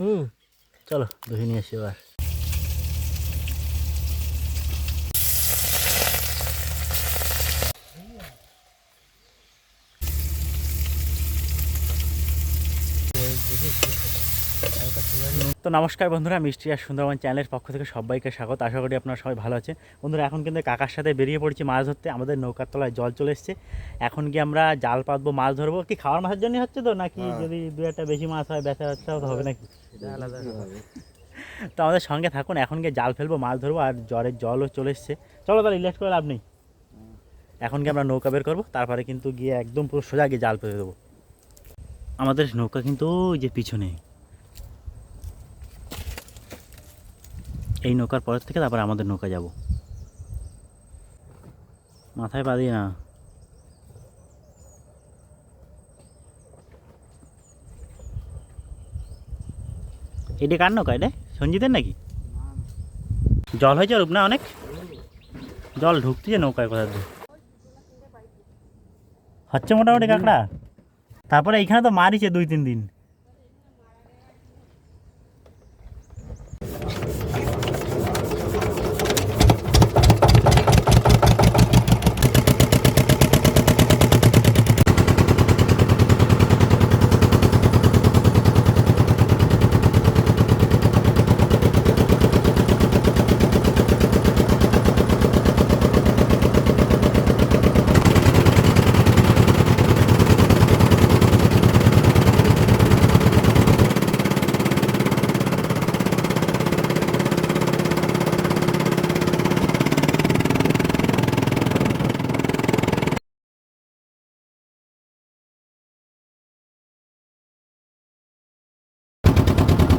চলো ধুয়ে নিয়ে আসি এবার। তো নমস্কার বন্ধুরা, মিষ্টি আর সুন্দরবন চ্যানেলের পক্ষ থেকে সবাইকে স্বাগত। আশা করি আপনারা সবাই ভালো আছেন। বন্ধুরা এখন কিন্তু কাকার সাথে বেরিয়ে পড়ছি মাছ ধরতে। আমাদের নৌকার তলায় জল চলে এসছে। এখন কি আমরা জাল পাতবো, মাছ ধরবো। কি খাওয়ার মাছের জন্য হচ্ছে তো, নাকি যদি দু একটা বেশি মাছ হয় বেচা বাচ্চাও তো হবে নাকি? তো আমাদের সঙ্গে থাকুন, এখন গিয়ে জাল ফেলবো, মাছ ধরবো। আর জ্বরের জলও চলে এসছে। চলো তাহলে লেট করে লাভ নেই। এখন কি আমরা নৌকা বের করবো, তারপরে কিন্তু গিয়ে একদম পুরো সোজা গিয়ে জাল ফেলে দেবো। আমাদের নৌকা কিন্তু ওই যে পিছনে, এই নৌকার পরের থেকে তারপরে আমাদের নৌকা যাব। মাথায় পা দিয়ে না। এটা কার নৌকা? এটা সঞ্জিতের নাকি? জল হয়েছে রূপ না, অনেক জল ঢুকতেছে নৌকায়। কোথায় হচ্ছে মোটামুটি কাঁকড়া। তারপরে এইখানে তো মারিছে 2-3 দিন।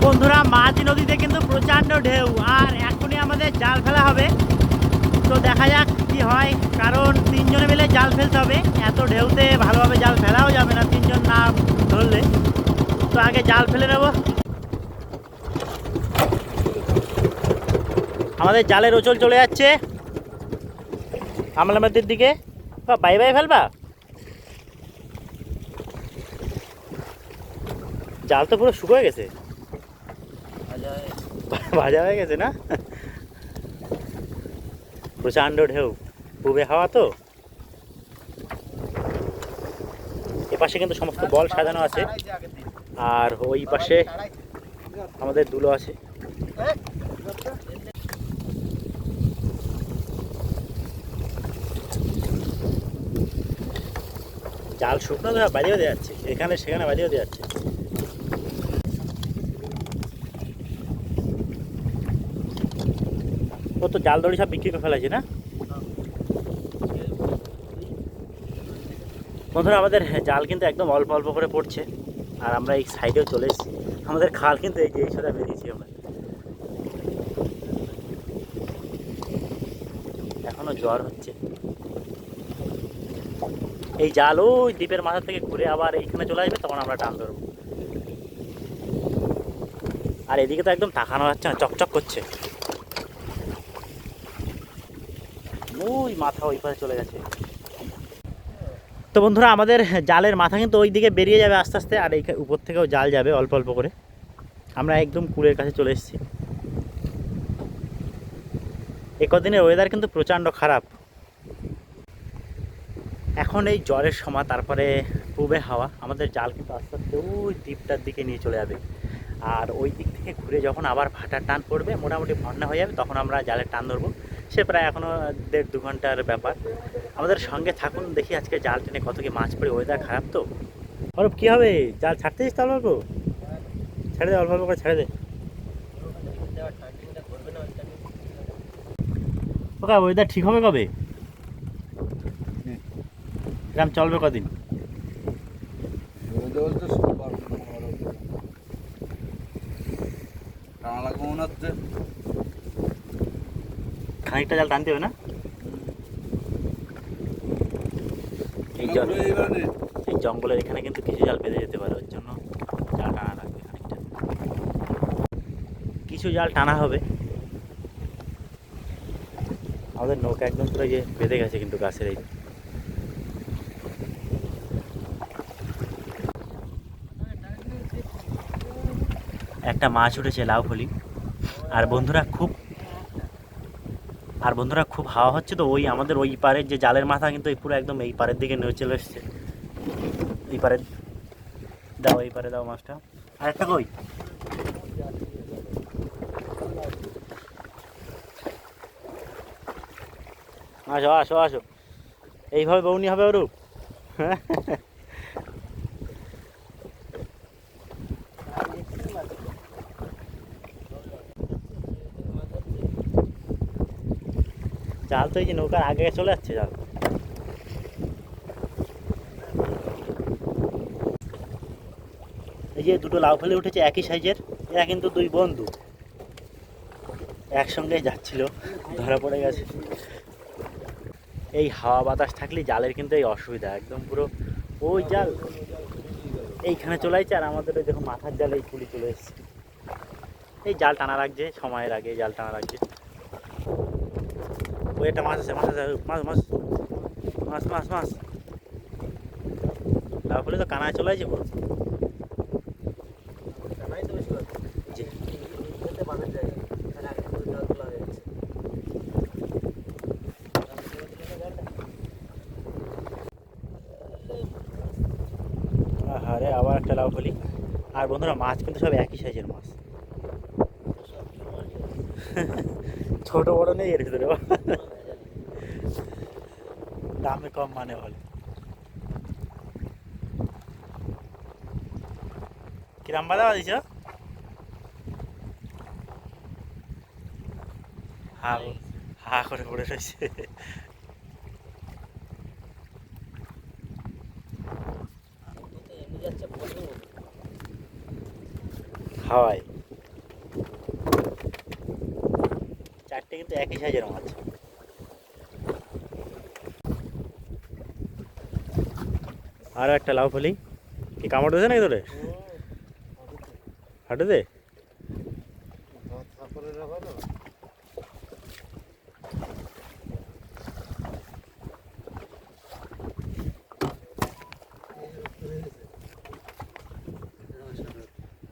বন্ধুরা, মাঝি নদীতে কিন্তু প্রচণ্ড ঢেউ, আর এখনই আমাদের জাল ফেলা হবে। তো দেখা যাক কি হয়, কারণ 3 জনে মিলে জাল ফেলতে হবে। এত ঢেউতে ভালোভাবে জাল ফেলাও যাবে না 3 জন না ধরলে। তো আগে জাল ফেলে নেব। আমাদের জালের ওচল চলে যাচ্ছে আমলামাদের দিকে। বাই বাই ফেলবা। জাল তো পুরো শুকিয়ে গেছে, ভাজা হয়ে গেছে না? প্রচণ্ড ঢেউ, পূবে হাওয়া তো। এপাশে কিন্তু সমস্ত বল সাজানো আছে, আর ওই পাশে আমাদের দুলো আছে। জাল শুকনো ধরা বাজিয়ে দেওয়া যাচ্ছে, এখানে সেখানে বাজিয়ে দেওয়া যাচ্ছে। ও তো জাল দড়ি সব বিক্রি করে ফেলাছে না বন্ধুরা? আমাদের জাল কিন্তু একদম অল্প অল্প করে পড়ছে, আর আমরা এই সাইডেও চলে এসেছি। আমাদের খাল কিন্তু এই যে এই সোজা বেরিয়েছি আমরা। এখনো জ্বর হচ্ছে। এই জাল ওই দ্বীপের মাথা থেকে ঘুরে আবার এইখানে চলে আসবে, তখন আমরা টান ধরবো। আর এদিকে তো একদম তাকানো যাচ্ছে না, চকচক করছে। ওই মাথা ওই পাশে চলে গেছে। তো বন্ধুরা, আমাদের জালের মাথা কিন্তু ওই দিকে বেরিয়ে যাবে আস্তে আস্তে, আর এই উপর থেকেও জাল যাবে অল্প অল্প করে। আমরা একদম কূলের কাছে চলে এসেছি। এই কদিনের ওয়েদার কিন্তু প্রচণ্ড খারাপ। এখন এই জ্বরের সময়, তারপরে পূবে হাওয়া, আমাদের জাল কিন্তু আস্তে আস্তে ওই দ্বীপটার দিকে নিয়ে চলে যাবে। আর ওই দিক থেকে ঘুরে যখন আবার ভাটার টান পড়বে, মোটামুটি বন্যা হয়ে যাবে, তখন আমরা জালের টান ধরবো। সে প্রায় এখনও 1.5-2 ঘন্টার ব্যাপার। আমাদের সঙ্গে থাকুন, দেখি আজকে জাল টেনে কত কি মাছ পড়ে। ওয়েদার খারাপ তো। অরূপ কী হবে, জাল ছাড়তেছিস তো অল্প অল্প? ছেড়ে দে, অল্প অল্প করে ছেড়ে দে। ওকে, ওয়েদার ঠিক হবে কবে? এরকম চলবে কদিন? খানিকটা জাল টানতে হবে না? এই জঙ্গলের এখানে কিন্তু কিছু জাল বেঁধে যেতে পারে, ওর জন্য জাল টানা লাগবে খানিকটা। কিছু জাল টানা হবে। আমাদের নৌকা একদম পুরো যে বেঁধে গেছে কিন্তু গাছের এই। একটা মাছ উঠেছে লাউ ফলি। আর বন্ধুরা খুব হাওয়া হচ্ছে, তো ওই আমাদের ওই পারের যে জালের মাথা কিন্তু এই পুরো একদম এই পারের দিকে নিয়ে চলে এসছে। এই পারে দাও, এই পারে দাও মাছটা। আর একটা কই? আসো আসো আসো, এইভাবে বউনি হবে ওরূপ। জাল তো এই যে নৌকার আগে চলে যাচ্ছে জাল। এই যে দুটো লাউ ফেলে উঠেছে একই সাইজের, এরা কিন্তু দুই বন্ধু একসঙ্গে যাচ্ছিল, ধরা পড়ে গেছে। এই হাওয়া বাতাস থাকলে জালের কিন্তু এই অসুবিধা, একদম পুরো ওই জাল এইখানে চলে আসছে, আর আমাদের ওই দেখো মাথার জালে এই পুলি চলে এসছে। এই জাল টানা রাখছে, সময়ের আগে জাল টানা রাখছে। ওই একটা মাছ আছে, মাছ আছে, মাছ মাছ মাছ মাছ মাছ লাউ ফেলে তো কানায় চলে আসছে পুরো। জি। আরে আবার একটা লাউ ফেলি। আর বন্ধুরা মাছ কিন্তু সব একই সাইজের মাছ, ছোট বড় নেই এর ভিতরে। দামে কম মানে বলে। কিরাম বাদা দিছ? হা হা করে পড়ে রয়েছে। হাওয়ায় চারটে কিন্তু একই সাইজের মাছ। আরও একটা লাউ ফেলি। কি কামড় দিয়েছে নাকি তোরে হাঁটুতে?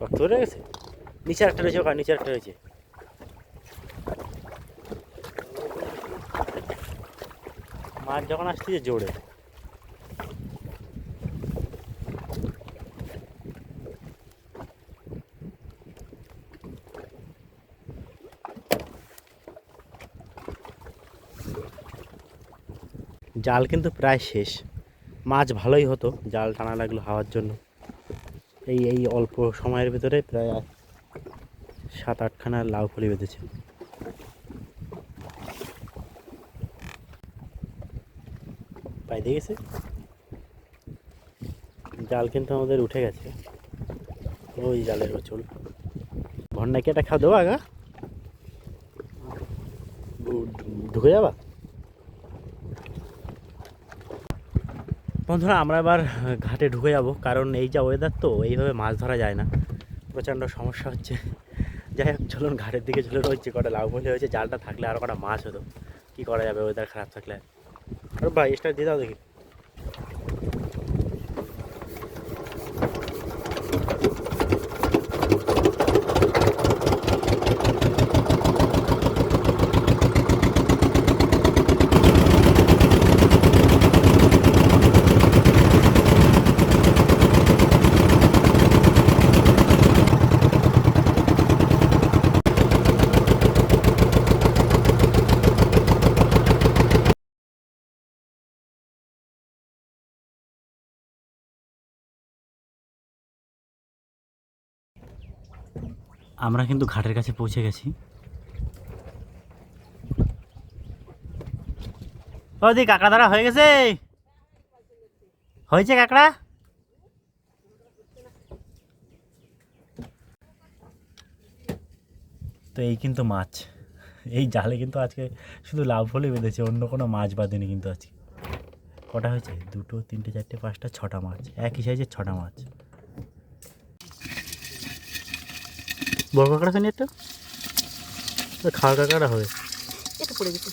রক্ত ধরে গেছে? নিচে একটা রয়েছে, ওখানে নিচে একটা রয়েছে। মাছ যখন আসছে জোরে, জাল কিন্তু প্রায় শেষ। মাছ ভালোই হতো জাল টানা লাগলো হাওয়ার জন্য। এই এই অল্প সময়ের ভিতরে প্রায় 7-8খানা লাউ ফলি বেঁধেছে। পাই দিয়ে গেছে, জাল কিন্তু আমাদের উঠে গেছে। ওই জালের চল ভন্ডা কি একটা খাওয়া দেবো আগা, ঢুকে যাবা। বন্ধুরা আমরা এবার ঘাটে ঢুকে যাব, কারণ এই যা ওয়েদার তো এইভাবে মাছ ধরা যায় না, প্রচণ্ড সমস্যা হচ্ছে। যাই হোক চলুন ঘাটের দিকে চলে রয়েছে, কটা লাউ ফলি হয়েছে, জালটা থাকলে আরও কটা মাছ হতো। কী করা যাবে ওয়েদার খারাপ থাকলে। আর ভাই স্টার্ট দিয়ে দাও দেখি। আমরা কিন্তু ঘাটের কাছে পৌঁছে গেছি। ও দি কাঁকড়া ধরা হয়ে গেছে? হয়েছে কাঁকড়া? তো এই কিন্তু মাছ, এই জালে কিন্তু আজকে শুধু লাউ ফলি বেঁধেছে, অন্য কোনো মাছ বাঁধেনি কিন্তু আজকে। কটা হয়েছে? 2, 3, 4, 5, 6টা মাছ, একই সাইজের 6টা মাছ। বড় কাঁকড়া খানি একটা খাওয়া কাঁকড়া হবে, এটা পড়ে গেছে।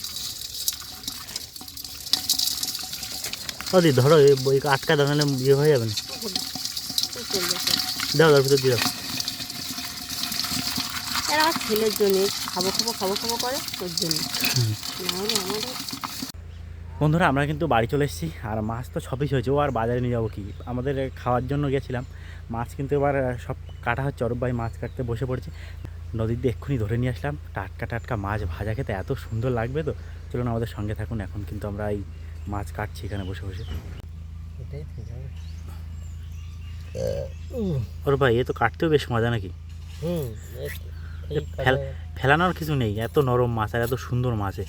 ও দি ধরো বই আটকা দাও, নাহলে ইয়ে হয়ে যাবে না। দাও তার ভিতর দিয়ে দাও। এরা আমার ছেলের জন্য খাবো খাবো খাবো খাবো করে তোর জন্য, নাহলে আমাদের। বন্ধুরা আমরা কিন্তু বাড়ি চলে এসেছি, আর মাছ তো সবই হয়েছে, ও আর বাজারে নিয়ে যাবো কি, আমাদের খাওয়ার জন্য গেছিলাম। মাছ কিন্তু এবার সব কাটা হচ্ছে, অরূপ ভাই মাছ কাটতে বসে পড়েছে। নদীর দিয়ে এক্ষুনি ধরে নিয়ে আসলাম, টাটকা টাটকা মাছ ভাজা খেতে এত সুন্দর লাগবে। তো চলুন আমাদের সঙ্গে থাকুন, এখন কিন্তু আমরা এই মাছ কাটছি এখানে বসে বসে। অরূপ ভাই এ তো কাটতেও বেশ মজা নাকি? ফেলানোর কিছু নেই, এত নরম মাছ আর এত সুন্দর মাছে।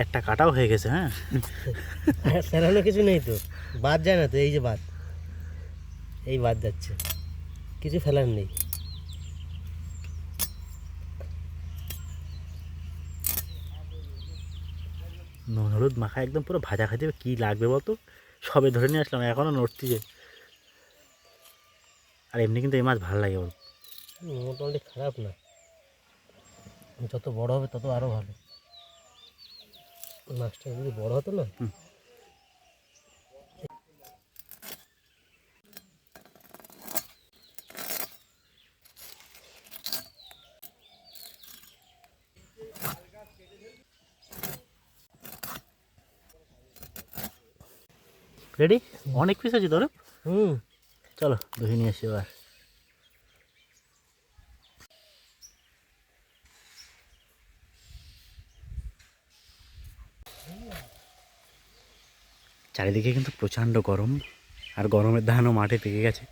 একটা কাটাও হয়ে গেছে। হ্যাঁ ফেলানোর কিছু নেই তো, বাদ যায় না তো, এই যে বাদ, এই বাদ যাচ্ছে, কিছু ফেলার নেই। নুন হলুদ মাখা একদম পুরো ভাজা খাইতে কী লাগবে বলতো, সবে ধরে নিয়ে আসলাম এখনও নড়তিছে। আর এমনি কিন্তু এই মাছ ভালো লাগে ওর। মোটামুটি খারাপ না, যত বড় হবে তত আরও ভালো। মাছটা যদি বড় হতো না। রেডি? অনেক পিস আছে তোর। হুম, চলো ধুয়ে নিয়ে আসি এবার। চারিদিকে কিন্তু প্রচণ্ড গরম, আর গরমের ধানও মাঠে পেকে গেছে।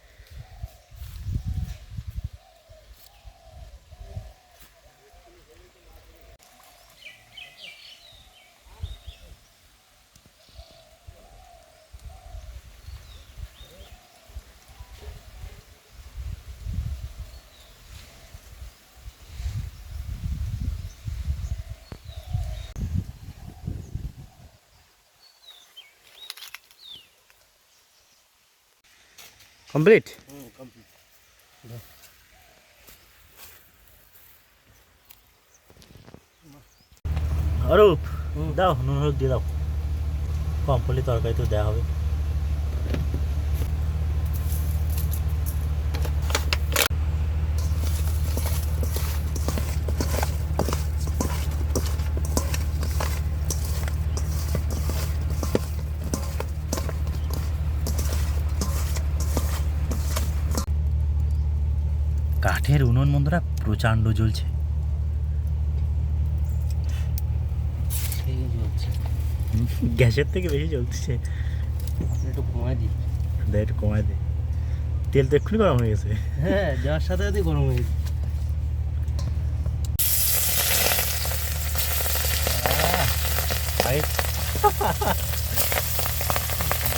কমপ্লিট। অরূপ দাও, নুন হলুদ দিয়ে দাও, কম পড়লে তরকারি তো দেওয়া হবে। কাঠের উনুন বন্ধুরা প্রচণ্ড জ্বলছে। সেই জ্বলছে, গ্যাসের থেকে বেশি জ্বলছে। একটু কমাই দিই। দে একটু কমায় দে, তেল তো এক্ষুনি গরম হয়ে গেছে। হ্যাঁ, যাওয়ার সাথে সাথে গরম হয়ে গেছে।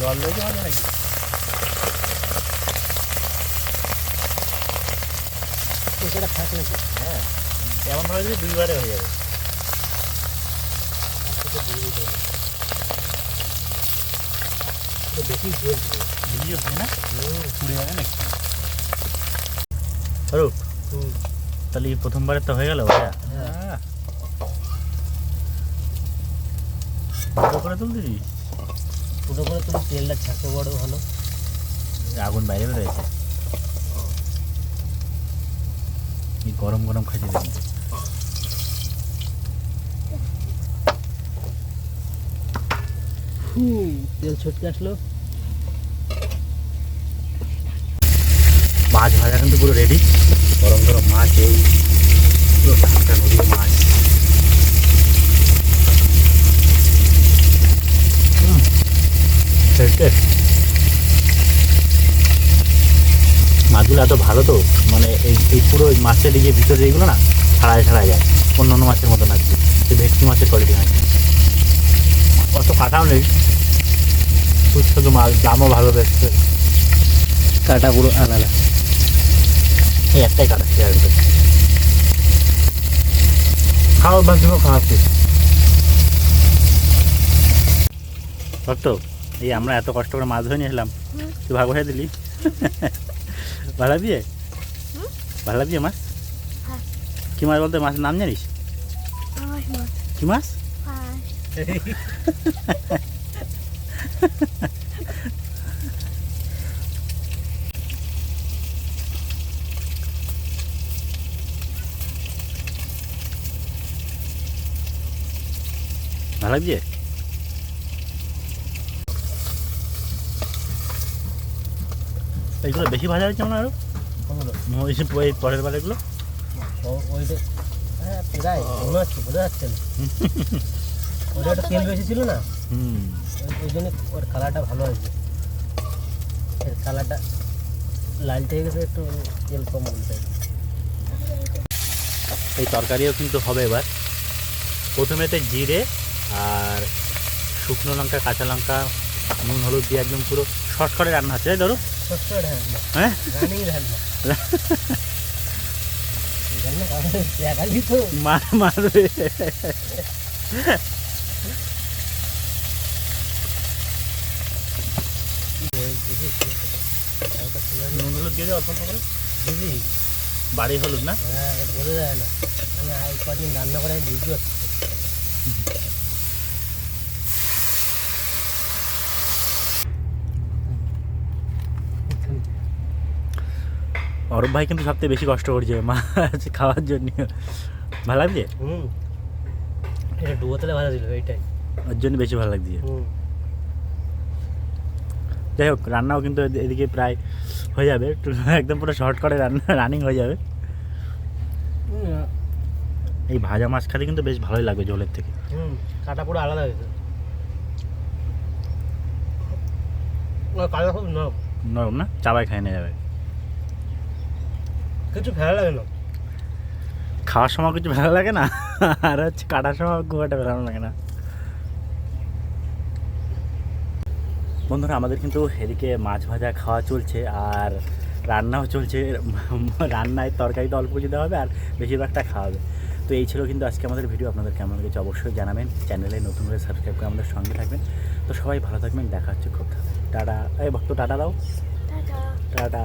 জল লেগে হবে নাকি? সেটা খাস নাকি? হ্যাঁ এমনভাবে যদি দুইবারে হয়ে যাবে। বেশি জ্বলছে, বেশি জ্বলছে না, পুড়ে যাবে নাকি? অরূপ তাহলে এই প্রথমবারের তো হয়ে গেল ভাইয়া। হ্যাঁ। ভালো করে তুলতেছি, ফুটো করে তুমি তেলটা ছাঁকে বড় ভালো। আগুন বাইরে বেরোয়েছে, এই গরম গরম খাইতে দেখুন। তেল ছটকে আসলো। মাছ ভাজা কিন্তু পুরো রেডি, গরম গরম মাছ, এই পুরো টাটকা নদীর মাছ। মাছগুলো এত ভালো তো, মানে এই পুরো মাছের এই যে ভিতরে এইগুলো না ছাড়াই ছাড়াই যায়, অন্য অন্য মাছের মতো লাগছে। এই ভেটকি মাছের কোয়ালিটি হয়, অত কাটাও নেই, সুস্থ মাছ, দামও ভালো দেখছে। কাটা পুরো আলাদা। এই একটাই কাটা শেয়ার করে খাওয়া বাঁচবো, খাওয়াচ্ছি তো। এই আমরা এত কষ্ট করে মাছ ধরে নিয়ে এলাম, তুই ভাগ হয়ে দিলি। ভালো দিয়ে, ভালো দিয়ে মাছ। কি মাছ বলতে, মাছের নাম জানিস? কি মাছ? ভালো লাগছে? এইগুলো বেশি ভাজা হয়েছে না আরো? কোনগুলো? ওই যে ওই পরের বার এগুলো ওইটা হ্যাঁ প্রায় মনে হচ্ছে, বোঝা যাচ্ছে না। ওটা একটা তেল বেশি ছিল না, হুম। ওই জন্য ওর কালারটা ভালো হয়েছে। এর কালারটা লালটে হয়ে গেছে, একটু তেল কম বলতে। এই তরকারিও কিন্তু হবে এবার। প্রথমেতে জিরে আর শুকনো লঙ্কা, কাঁচা লঙ্কা, নুন হলুদ দিয়ে একদম পুরো শর্ট করে রান্না হচ্ছে, তাই ধরো। সস্তা রান্না, হ্যাঁ, রানিং রান্না। এই রান্না দেখালি তো। মারবে। নুন হলুদ দিয়ে অল্প অল্প করে বুঝি, বাড়ি হলুদ না? হ্যাঁ বোঝা যায় না। আমি কদিন রান্না করে আমি বুঝতে পারছি। অরূপ ভাই কিন্তু সবথেকে বেশি কষ্ট করছে মাছ খাওয়ার জন্য। ভালো লাগছে? এটা ডুবো তেলে ভাজা ছিল, এইটাই। ওর জন্য বেশি ভালো লাগছে। হুম। যাই হোক, রান্নাও কিন্তু এদিকে প্রায় হয়ে যাবে, একদম পুরো শর্ট করে রানিং হয়ে যাবে। এই ভাজা মাছ খেতে কিন্তু বেশ ভালোই লাগবে ঝোলের থেকে। কাটা পুরো আলাদা হয়েছে। কাটা খুব নরম, নরম না? চাবাই খাই না যাবে। কিছু ভালো লাগে না। খাওয়ার সময় কিছু ভালো লাগে না, আর হচ্ছে কাটার সময় খুব একটা ভালো লাগে না। বন্ধুরা, আমাদের কিন্তু এদিকে মাছ ভাজা খাওয়া চলছে আর রান্নাও চলছে। রান্নায় তরকারিটা অল্প কিছু দেওয়া হবে আর বেশিরভাগটা খাওয়া হবে। তো এই ছিল কিন্তু আজকে আমাদের ভিডিও। আপনাদের কেমন লেগেছে অবশ্যই জানাবেন। চ্যানেলে নতুন করে সাবস্ক্রাইব করে আমাদের সঙ্গে থাকবেন। তো সবাই ভালো থাকবেন, দেখা হচ্ছে খুব। টাটা। এই ভক্ত টাটা দাও। টাটা।